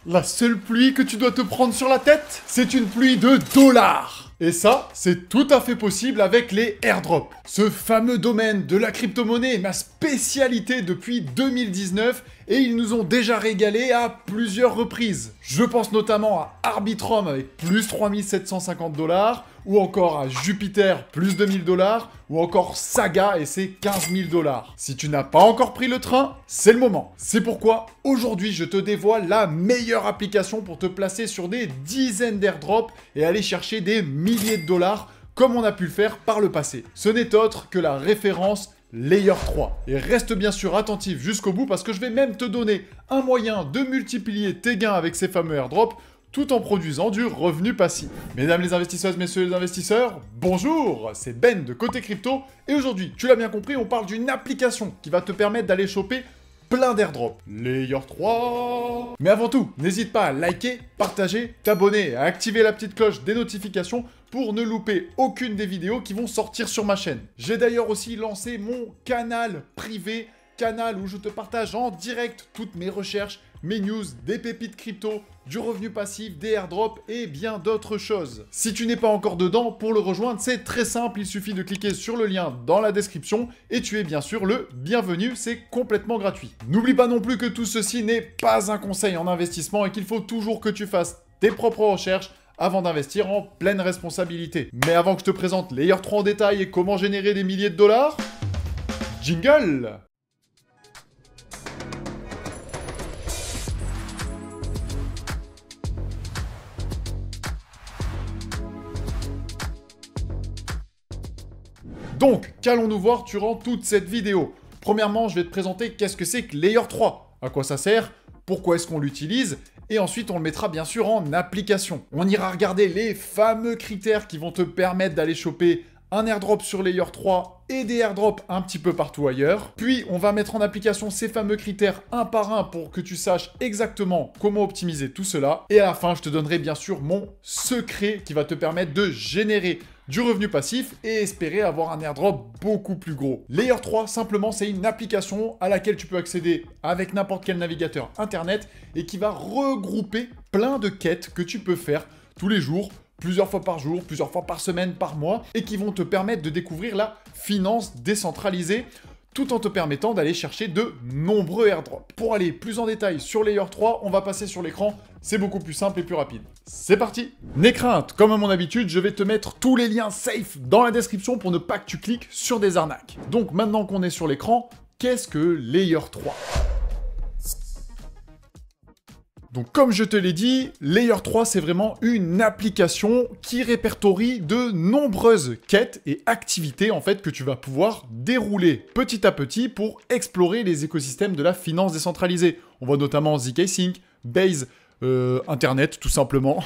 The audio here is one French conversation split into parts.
La seule pluie que tu dois te prendre sur la tête, c'est une pluie de dollars. Et ça, c'est tout à fait possible avec les airdrops. Ce fameux domaine de la crypto-monnaie est ma spécialité depuis 2019 et ils nous ont déjà régalé à plusieurs reprises. Je pense notamment à Arbitrum avec plus 3750 $, ou encore à Jupiter plus 2000 $, ou encore Saga et ses 15 000 $. Si tu n'as pas encore pris le train, c'est le moment. C'est pourquoi aujourd'hui je te dévoile la meilleure application pour te placer sur des dizaines d'airdrops et aller chercher des milliers de dollars comme on a pu le faire par le passé. Ce n'est autre que la référence Layer 3. Et reste bien sûr attentif jusqu'au bout parce que je vais même te donner un moyen de multiplier tes gains avec ces fameux airdrops tout en produisant du revenu passif. Mesdames les investisseuses, messieurs les investisseurs, bonjour, c'est Ben de Côté Crypto et aujourd'hui, tu l'as bien compris, on parle d'une application qui va te permettre d'aller choper plein d'airdrops. Layer 3. Mais avant tout, n'hésite pas à liker, partager, t'abonner, à activer la petite cloche des notifications pour ne louper aucune des vidéos qui vont sortir sur ma chaîne. J'ai d'ailleurs aussi lancé mon canal privé, canal où je te partage en direct toutes mes recherches, mes news, des pépites crypto, du revenu passif, des airdrops et bien d'autres choses. Si tu n'es pas encore dedans, pour le rejoindre, c'est très simple, il suffit de cliquer sur le lien dans la description et tu es bien sûr le bienvenu, c'est complètement gratuit. N'oublie pas non plus que tout ceci n'est pas un conseil en investissement et qu'il faut toujours que tu fasses tes propres recherches avant d'investir en pleine responsabilité. Mais avant que je te présente Layer 3 en détail et comment générer des milliers de dollars, jingle! Donc, qu'allons-nous voir durant toute cette vidéo? Premièrement, je vais te présenter qu'est-ce que c'est que Layer 3, à quoi ça sert, pourquoi est-ce qu'on l'utilise, et ensuite on le mettra bien sûr en application. On ira regarder les fameux critères qui vont te permettre d'aller choper un airdrop sur Layer 3 et des airdrops un petit peu partout ailleurs. Puis on va mettre en application ces fameux critères un par un pour que tu saches exactement comment optimiser tout cela. Et à la fin, je te donnerai bien sûr mon secret qui va te permettre de générer du revenu passif et espérer avoir un airdrop beaucoup plus gros. Layer 3, simplement, c'est une application à laquelle tu peux accéder avec n'importe quel navigateur internet et qui va regrouper plein de quêtes que tu peux faire tous les jours, plusieurs fois par jour, plusieurs fois par semaine, par mois, et qui vont te permettre de découvrir la finance décentralisée, tout en te permettant d'aller chercher de nombreux airdrops. Pour aller plus en détail sur Layer 3, on va passer sur l'écran, c'est beaucoup plus simple et plus rapide. C'est parti! N'aie crainte, comme à mon habitude, je vais te mettre tous les liens safe dans la description pour ne pas que tu cliques sur des arnaques. Donc maintenant qu'on est sur l'écran, qu'est-ce que Layer 3? Donc comme je te l'ai dit, Layer 3 c'est vraiment une application qui répertorie de nombreuses quêtes et activités en fait que tu vas pouvoir dérouler petit à petit pour explorer les écosystèmes de la finance décentralisée. On voit notamment zk-Sync, Base, Internet tout simplement,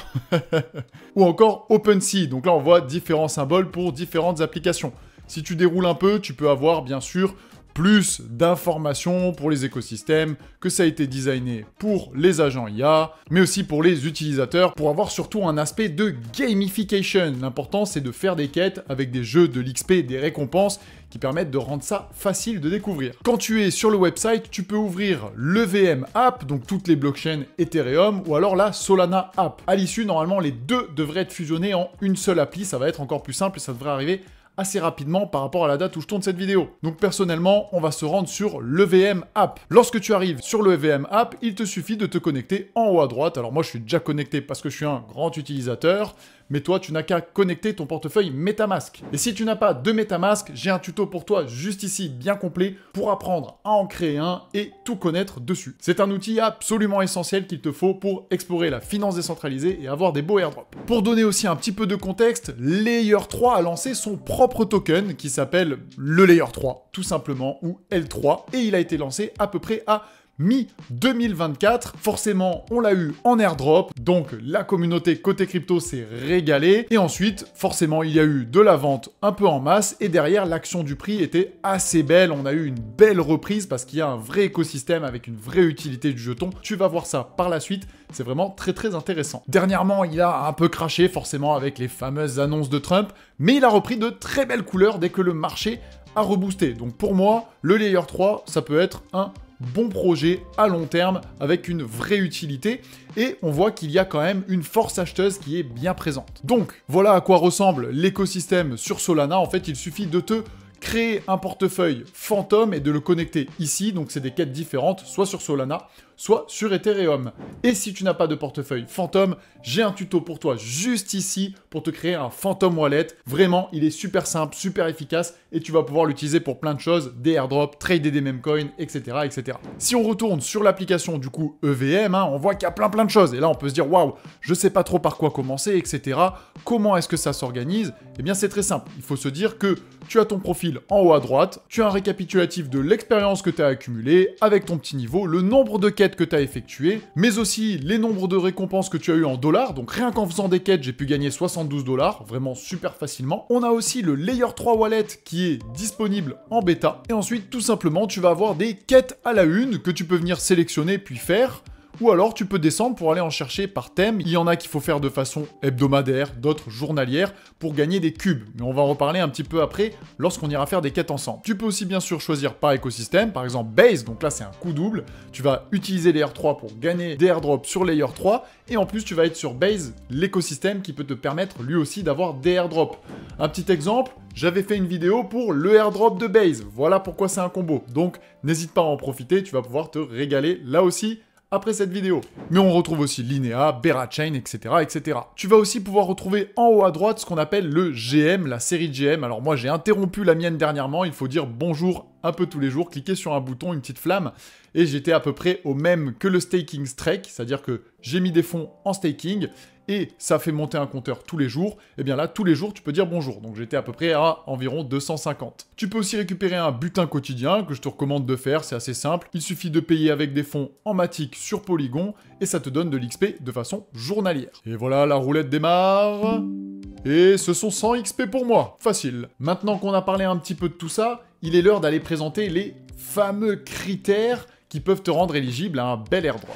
ou encore OpenSea. Donc là on voit différents symboles pour différentes applications. Si tu déroules un peu, tu peux avoir bien sûr plus d'informations pour les écosystèmes, que ça a été designé pour les agents IA, mais aussi pour les utilisateurs, pour avoir surtout un aspect de gamification. L'important, c'est de faire des quêtes avec des jeux, de l'XP, des récompenses qui permettent de rendre ça facile de découvrir. Quand tu es sur le website, tu peux ouvrir le VM App, donc toutes les blockchains Ethereum, ou alors la Solana App. À l'issue, normalement, les deux devraient être fusionnés en une seule appli. Ça va être encore plus simple et ça devrait arriver assez rapidement par rapport à la date où je tourne cette vidéo. Donc personnellement, on va se rendre sur le VM App. Lorsque tu arrives sur le VM App, il te suffit de te connecter en haut à droite. Alors moi, je suis déjà connecté parce que je suis un grand utilisateur, mais toi, tu n'as qu'à connecter ton portefeuille MetaMask. Et si tu n'as pas de MetaMask, j'ai un tuto pour toi juste ici, bien complet, pour apprendre à en créer un et tout connaître dessus. C'est un outil absolument essentiel qu'il te faut pour explorer la finance décentralisée et avoir des beaux airdrops. Pour donner aussi un petit peu de contexte, Layer 3 a lancé son propre token qui s'appelle le Layer 3, tout simplement, ou L3, et il a été lancé à peu près à mi-2024. Forcément, on l'a eu en airdrop, donc la communauté Côté Crypto s'est régalée. Et ensuite, forcément, il y a eu de la vente un peu en masse. Et derrière, l'action du prix était assez belle. On a eu une belle reprise parce qu'il y a un vrai écosystème avec une vraie utilité du jeton. Tu vas voir ça par la suite. C'est vraiment très très intéressant. Dernièrement, il a un peu craché, forcément, avec les fameuses annonces de Trump. Mais il a repris de très belles couleurs dès que le marché a reboosté. Donc pour moi, le Layer 3, ça peut être un bon projet à long terme avec une vraie utilité. Et on voit qu'il y a quand même une force acheteuse qui est bien présente. Donc, voilà à quoi ressemble l'écosystème sur Solana. En fait, il suffit de te créer un portefeuille Phantom et de le connecter ici. Donc, c'est des quêtes différentes, soit sur Solana, soit sur Ethereum. Et si tu n'as pas de portefeuille Phantom, j'ai un tuto pour toi juste ici pour te créer un Phantom Wallet. Vraiment, il est super simple, super efficace et tu vas pouvoir l'utiliser pour plein de choses, des airdrops, trader des meme coins, etc., etc. Si on retourne sur l'application du coup EVM, on voit qu'il y a plein de choses. Et là, on peut se dire, waouh, je sais pas trop par quoi commencer, etc. Comment est-ce que ça s'organise? Eh bien, c'est très simple. Il faut se dire que tu as ton profil en haut à droite, tu as un récapitulatif de l'expérience que tu as accumulée avec ton petit niveau, le nombre de quêtes que tu as effectuées, mais aussi les nombres de récompenses que tu as eu en dollars. Donc rien qu'en faisant des quêtes, j'ai pu gagner 72 $, vraiment super facilement. On a aussi le Layer 3 Wallet qui est disponible en bêta. Et ensuite, tout simplement, tu vas avoir des quêtes à la une que tu peux venir sélectionner puis faire. Ou alors tu peux descendre pour aller en chercher par thème. Il y en a qu'il faut faire de façon hebdomadaire, d'autres journalière pour gagner des cubes. Mais on va en reparler un petit peu après lorsqu'on ira faire des quêtes ensemble. Tu peux aussi bien sûr choisir par écosystème, par exemple Base, donc là c'est un coup double. Tu vas utiliser Layer 3 pour gagner des airdrops sur Layer 3 et en plus tu vas être sur Base, l'écosystème qui peut te permettre lui aussi d'avoir des airdrops. Un petit exemple, j'avais fait une vidéo pour le airdrop de Base. Voilà pourquoi c'est un combo. Donc n'hésite pas à en profiter, tu vas pouvoir te régaler là aussi après cette vidéo. Mais on retrouve aussi Linea, Berachain, etc., etc. Tu vas aussi pouvoir retrouver en haut à droite ce qu'on appelle le GM, la série GM. Alors moi, j'ai interrompu la mienne dernièrement. Il faut dire bonjour un peu tous les jours, cliquer sur un bouton, une petite flamme, et j'étais à peu près au même que le staking strike, c'est-à-dire que j'ai mis des fonds en staking, et ça fait monter un compteur tous les jours, et bien là, tous les jours, tu peux dire bonjour. Donc j'étais à peu près à environ 250. Tu peux aussi récupérer un butin quotidien que je te recommande de faire, c'est assez simple. Il suffit de payer avec des fonds en Matic sur Polygon, et ça te donne de l'XP de façon journalière. Et voilà, la roulette démarre. Et ce sont 100 XP pour moi, facile. Maintenant qu'on a parlé un petit peu de tout ça, il est l'heure d'aller présenter les fameux critères qui peuvent te rendre éligible à un bel airdrop.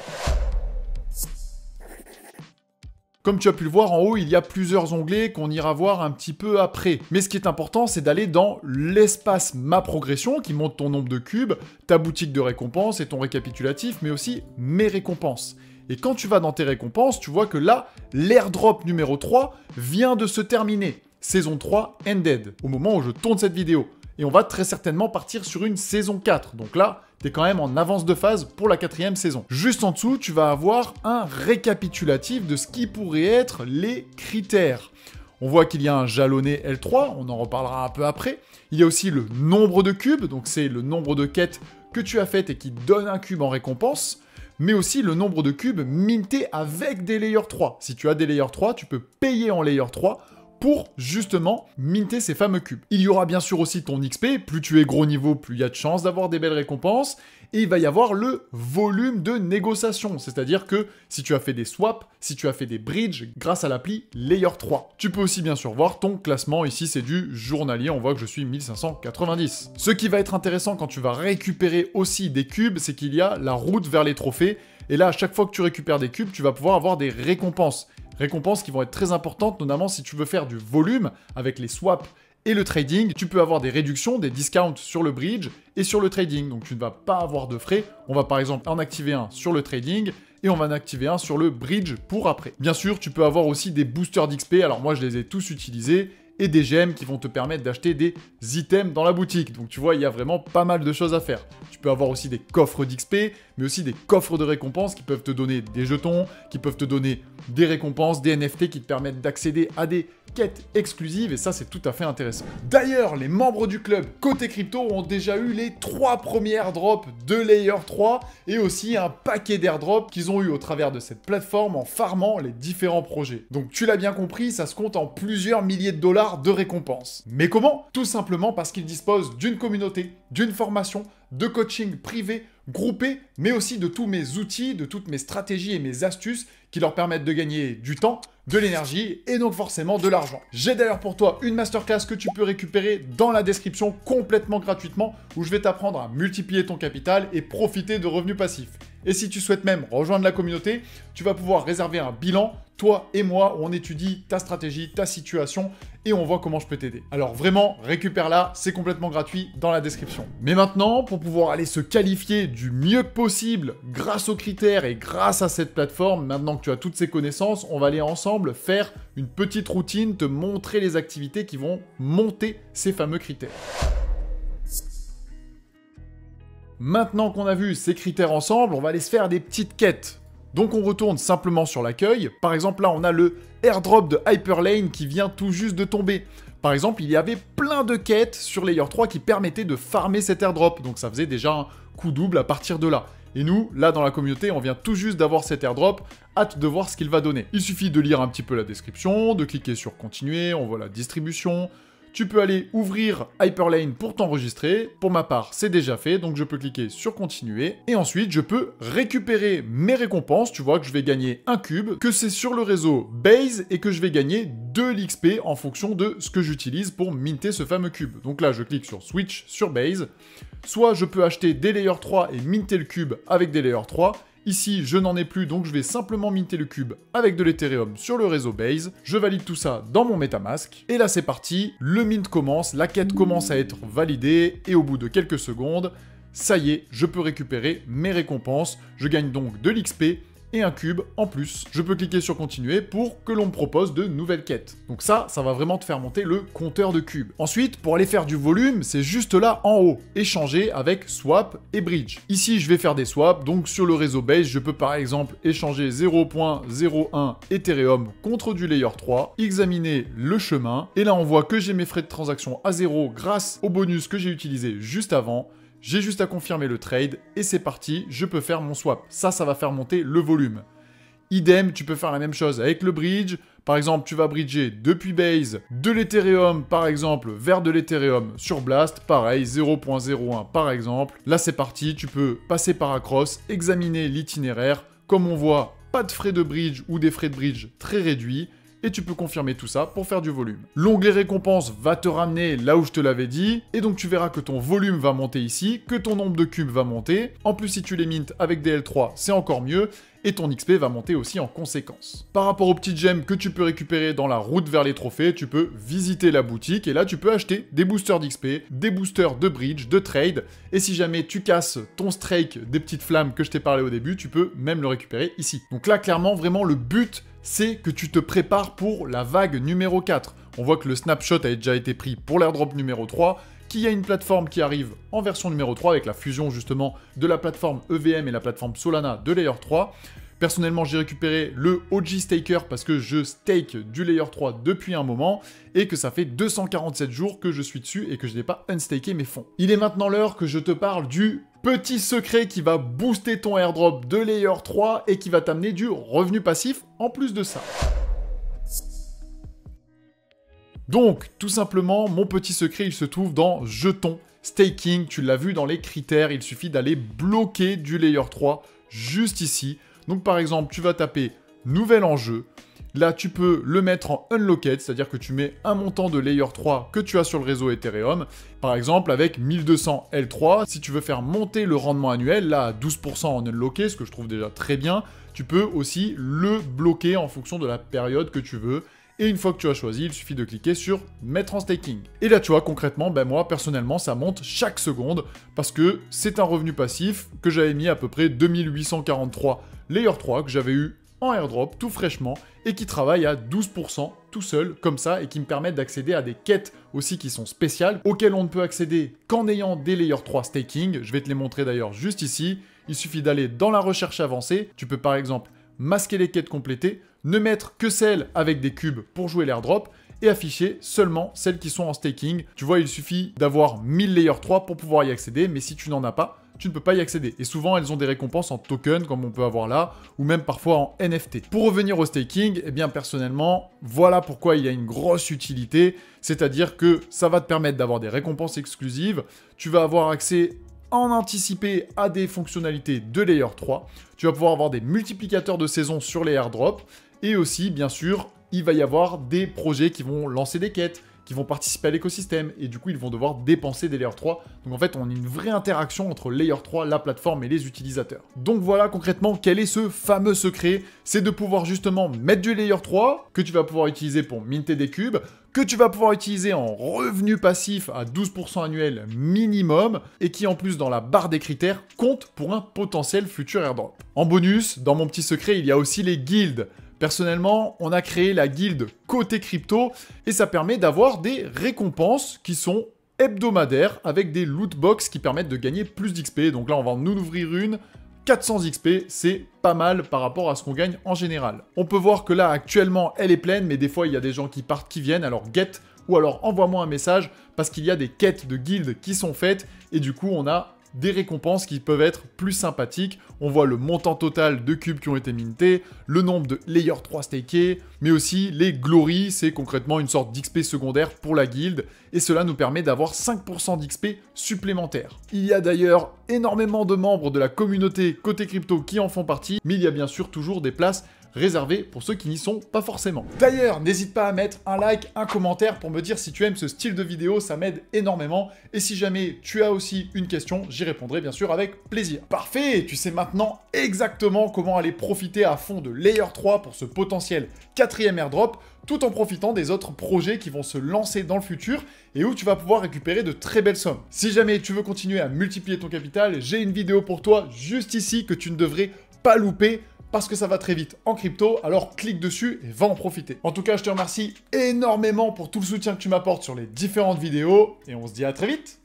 Comme tu as pu le voir en haut, il y a plusieurs onglets qu'on ira voir un petit peu après. Mais ce qui est important, c'est d'aller dans l'espace Ma Progression qui montre ton nombre de cubes, ta boutique de récompenses et ton récapitulatif, mais aussi mes récompenses. Et quand tu vas dans tes récompenses, tu vois que là, l'airdrop numéro 3 vient de se terminer. Saison 3 ended, au moment où je tourne cette vidéo. Et on va très certainement partir sur une saison 4. Donc là, t'es quand même en avance de phase pour la 4e saison. Juste en dessous, tu vas avoir un récapitulatif de ce qui pourrait être les critères. On voit qu'il y a un jalonné L3, on en reparlera un peu après. Il y a aussi le nombre de cubes, donc c'est le nombre de quêtes que tu as faites et qui donne un cube en récompense. Mais aussi le nombre de cubes mintés avec des Layer 3. Si tu as des Layer 3, tu peux payer en Layer 3 pour justement minter ces fameux cubes. Il y aura bien sûr aussi ton XP, plus tu es gros niveau, plus il y a de chances d'avoir des belles récompenses, et il va y avoir le volume de négociation, c'est-à-dire que si tu as fait des swaps, si tu as fait des bridges grâce à l'appli Layer 3. Tu peux aussi bien sûr voir ton classement, ici c'est du journalier, on voit que je suis 1590. Ce qui va être intéressant quand tu vas récupérer aussi des cubes, c'est qu'il y a la route vers les trophées, et là à chaque fois que tu récupères des cubes, tu vas pouvoir avoir des récompenses. Récompenses qui vont être très importantes, notamment si tu veux faire du volume avec les swaps et le trading. Tu peux avoir des réductions, des discounts sur le bridge et sur le trading. Donc tu ne vas pas avoir de frais. On va par exemple en activer un sur le trading et on va en activer un sur le bridge pour après. Bien sûr, tu peux avoir aussi des boosters d'XP. Alors moi, je les ai tous utilisés. Et des gemmes qui vont te permettre d'acheter des items dans la boutique. Donc tu vois, il y a vraiment pas mal de choses à faire. Tu peux avoir aussi des coffres d'XP, mais aussi des coffres de récompenses qui peuvent te donner des jetons, qui peuvent te donner des récompenses, des NFT qui te permettent d'accéder à des quêtes exclusives, et ça c'est tout à fait intéressant. D'ailleurs, les membres du club côté crypto ont déjà eu les 3 premiers airdrops de Layer 3, et aussi un paquet d'airdrops qu'ils ont eu au travers de cette plateforme en farmant les différents projets. Donc tu l'as bien compris, ça se compte en plusieurs milliers de dollars de récompenses. Mais comment? Tout simplement parce qu'ils disposent d'une communauté, d'une formation, de coaching privé, groupé, mais aussi de tous mes outils, de toutes mes stratégies et mes astuces qui leur permettent de gagner du temps, de l'énergie et donc forcément de l'argent. J'ai d'ailleurs pour toi une masterclass que tu peux récupérer dans la description complètement gratuitement où je vais t'apprendre à multiplier ton capital et profiter de revenus passifs. Et si tu souhaites même rejoindre la communauté, tu vas pouvoir réserver un bilan, toi et moi, où on étudie ta stratégie, ta situation, et on voit comment je peux t'aider. Alors vraiment, récupère-la, c'est complètement gratuit dans la description. Mais maintenant, pour pouvoir aller se qualifier du mieux possible grâce aux critères et grâce à cette plateforme, maintenant que tu as toutes ces connaissances, on va aller ensemble faire une petite routine, te montrer les activités qui vont monter ces fameux critères. Maintenant qu'on a vu ces critères ensemble, on va aller se faire des petites quêtes. Donc on retourne simplement sur l'accueil. Par exemple, là, on a le airdrop de Hyperlane qui vient tout juste de tomber. Par exemple, il y avait plein de quêtes sur Layer 3 qui permettaient de farmer cet airdrop. Donc ça faisait déjà un coup double à partir de là. Et nous, là, dans la communauté, on vient tout juste d'avoir cet airdrop. Hâte de voir ce qu'il va donner. Il suffit de lire un petit peu la description, de cliquer sur continuer, on voit la distribution. Tu peux aller ouvrir Hyperlane pour t'enregistrer. Pour ma part, c'est déjà fait, donc je peux cliquer sur continuer. Et ensuite, je peux récupérer mes récompenses. Tu vois que je vais gagner un cube, que c'est sur le réseau Base et que je vais gagner de l'XP en fonction de ce que j'utilise pour minter ce fameux cube. Donc là, je clique sur Switch sur Base. Soit je peux acheter des Layer 3 et minter le cube avec des Layer 3. Ici, je n'en ai plus, donc je vais simplement minter le cube avec de l'Ethereum sur le réseau Base. Je valide tout ça dans mon MetaMask. Et là, c'est parti. Le mint commence, la quête commence à être validée. Et au bout de quelques secondes, ça y est, je peux récupérer mes récompenses. Je gagne donc de l'XP et un cube en plus. Je peux cliquer sur continuer pour que l'on me propose de nouvelles quêtes. Donc ça va vraiment te faire monter le compteur de cubes. Ensuite, pour aller faire du volume, c'est juste là en haut, échanger avec swap et bridge. Ici, je vais faire des swaps, donc sur le réseau Base, je peux par exemple échanger 0.01 Ethereum contre du Layer 3, examiner le chemin, et là on voit que j'ai mes frais de transaction à 0 grâce au bonus que j'ai utilisé juste avant. J'ai juste à confirmer le trade et c'est parti, je peux faire mon swap. Ça va faire monter le volume. Idem, tu peux faire la même chose avec le bridge. Par exemple, tu vas bridger depuis Base de l'Ethereum, par exemple, vers de l'Ethereum sur Blast. Pareil, 0.01 par exemple. Là, c'est parti, tu peux passer par Across, examiner l'itinéraire. Comme on voit, pas de frais de bridge ou des frais de bridge très réduits. Et tu peux confirmer tout ça pour faire du volume. L'onglet récompense va te ramener là où je te l'avais dit, et donc tu verras que ton volume va monter ici, que ton nombre de cubes va monter. En plus, si tu les mintes avec des L3, c'est encore mieux, et ton XP va monter aussi en conséquence. Par rapport aux petites gemmes que tu peux récupérer dans la route vers les trophées, tu peux visiter la boutique, et là tu peux acheter des boosters d'XP, des boosters de bridge, de trade, et si jamais tu casses ton strike des petites flammes que je t'ai parlé au début, tu peux même le récupérer ici. Donc là, clairement, vraiment, le but, c'est que tu te prépares pour la vague numéro 4. On voit que le snapshot a déjà été pris pour l'airdrop numéro 3, qu'il y a une plateforme qui arrive en version numéro 3 avec la fusion justement de la plateforme EVM et la plateforme Solana de Layer 3. Personnellement, j'ai récupéré le OG Staker parce que je stake du Layer 3 depuis un moment et que ça fait 247 jours que je suis dessus et que je n'ai pas unstaké mes fonds. Il est maintenant l'heure que je te parle du petit secret qui va booster ton airdrop de Layer 3 et qui va t'amener du revenu passif en plus de ça. Donc, tout simplement, mon petit secret, il se trouve dans jetons staking. Tu l'as vu dans les critères, il suffit d'aller bloquer du Layer 3 juste ici. Donc par exemple, tu vas taper « Nouvel enjeu ». Là, tu peux le mettre en unlocked, c'est-à-dire que tu mets un montant de Layer 3 que tu as sur le réseau Ethereum. Par exemple, avec 1200 L3, si tu veux faire monter le rendement annuel, là, à 12% en unlocké, ce que je trouve déjà très bien, tu peux aussi le bloquer en fonction de la période que tu veux. Et une fois que tu as choisi, il suffit de cliquer sur « Mettre en staking ». Et là, tu vois, concrètement, moi, personnellement, ça monte chaque seconde parce que c'est un revenu passif que j'avais mis à peu près 2843 Layer 3 que j'avais eu en airdrop tout fraîchement et qui travaille à 12% tout seul comme ça et qui me permettent d'accéder à des quêtes aussi qui sont spéciales auxquelles on ne peut accéder qu'en ayant des Layer 3 staking. Je vais te les montrer d'ailleurs juste ici. Il suffit d'aller dans la recherche avancée. Tu peux par exemple masquer les quêtes complétées, ne mettre que celles avec des cubes pour jouer l'airdrop et afficher seulement celles qui sont en staking. Tu vois, il suffit d'avoir 1000 Layer 3 pour pouvoir y accéder, mais si tu n'en as pas, tu ne peux pas y accéder. Et souvent, elles ont des récompenses en token, comme on peut avoir là, ou même parfois en NFT. Pour revenir au staking, eh bien personnellement, voilà pourquoi il y a une grosse utilité, c'est-à-dire que ça va te permettre d'avoir des récompenses exclusives, tu vas avoir accès en anticipé à des fonctionnalités de Layer 3, tu vas pouvoir avoir des multiplicateurs de saison sur les airdrops, et aussi, bien sûr, il va y avoir des projets qui vont lancer des quêtes, qui vont participer à l'écosystème, et du coup, ils vont devoir dépenser des Layer 3. Donc en fait, on a une vraie interaction entre Layer 3, la plateforme et les utilisateurs. Donc voilà, concrètement, quel est ce fameux secret? C'est de pouvoir justement mettre du Layer 3, que tu vas pouvoir utiliser pour minter des cubes, que tu vas pouvoir utiliser en revenu passif à 12% annuel minimum, et qui en plus dans la barre des critères compte pour un potentiel futur airdrop. En bonus, dans mon petit secret, il y a aussi les guildes. Personnellement, on a créé la guilde côté crypto, et ça permet d'avoir des récompenses qui sont hebdomadaires, avec des loot box qui permettent de gagner plus d'XP. Donc là, on va en ouvrir une. 400 XP, c'est pas mal par rapport à ce qu'on gagne en général. On peut voir que là, actuellement, elle est pleine, mais des fois, il y a des gens qui partent, qui viennent, alors get, ou alors envoie-moi un message, parce qu'il y a des quêtes de guildes qui sont faites, et du coup, on a des récompenses qui peuvent être plus sympathiques. On voit le montant total de cubes qui ont été mintés, le nombre de Layer 3 stakés, mais aussi les glories, c'est concrètement une sorte d'XP secondaire pour la guilde, et cela nous permet d'avoir 5% d'XP supplémentaires. Il y a d'ailleurs énormément de membres de la communauté côté crypto qui en font partie, mais il y a bien sûr toujours des places réservé pour ceux qui n'y sont pas forcément. D'ailleurs, n'hésite pas à mettre un like, un commentaire pour me dire si tu aimes ce style de vidéo, ça m'aide énormément. Et si jamais tu as aussi une question, j'y répondrai bien sûr avec plaisir. Parfait, tu sais maintenant exactement comment aller profiter à fond de Layer 3 pour ce potentiel 4e airdrop, tout en profitant des autres projets qui vont se lancer dans le futur et où tu vas pouvoir récupérer de très belles sommes. Si jamais tu veux continuer à multiplier ton capital, j'ai une vidéo pour toi juste ici que tu ne devrais pas louper, parce que ça va très vite en crypto, alors clique dessus et va en profiter. En tout cas, je te remercie énormément pour tout le soutien que tu m'apportes sur les différentes vidéos, et on se dit à très vite.